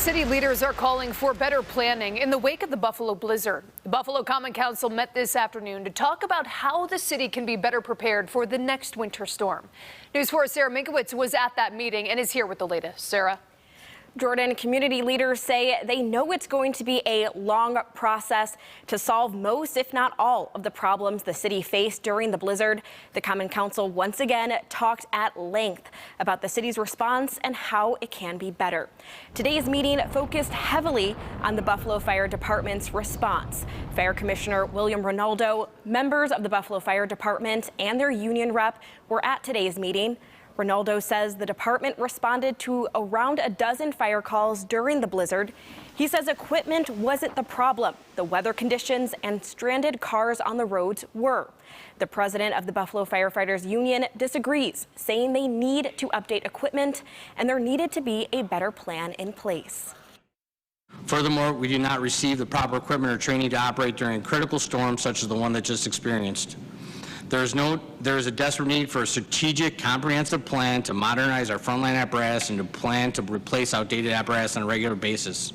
City leaders are calling for better planning in the wake of the Buffalo blizzard. The Buffalo Common Council met this afternoon to talk about how the city can be better prepared for the next winter storm. News 4's Sarah Minkowitz was at that meeting and is here with the latest. Sarah. Jordan, community leaders say they know it's going to be a long process to solve most, if not all, of the problems the city faced during the blizzard. The Common Council once again talked at length about the city's response and how it can be better. Today's meeting focused heavily on the Buffalo Fire Department's response. Fire Commissioner William Ronaldo, members of the Buffalo Fire Department, and their union rep were at today's meeting. Ronaldo says the department responded to around a dozen fire calls during the blizzard. He says equipment wasn't the problem. The weather conditions and stranded cars on the roads were. The president of the Buffalo Firefighters Union disagrees, saying they need to update equipment and there needed to be a better plan in place. Furthermore, we do not receive the proper equipment or training to operate during critical storms such as the one that just experienced. There is a desperate need for a strategic, comprehensive plan to modernize our frontline apparatus and to plan to replace outdated apparatus on a regular basis.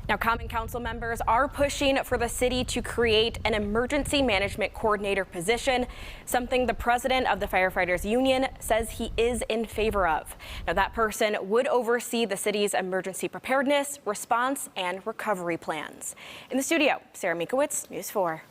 Now, Common Council members are pushing for the city to create an emergency management coordinator position, something the president of the Firefighters Union says he is in favor of. Now, that person would oversee the city's emergency preparedness, response, and recovery plans. In the studio, Sarah Minkowitz, News 4.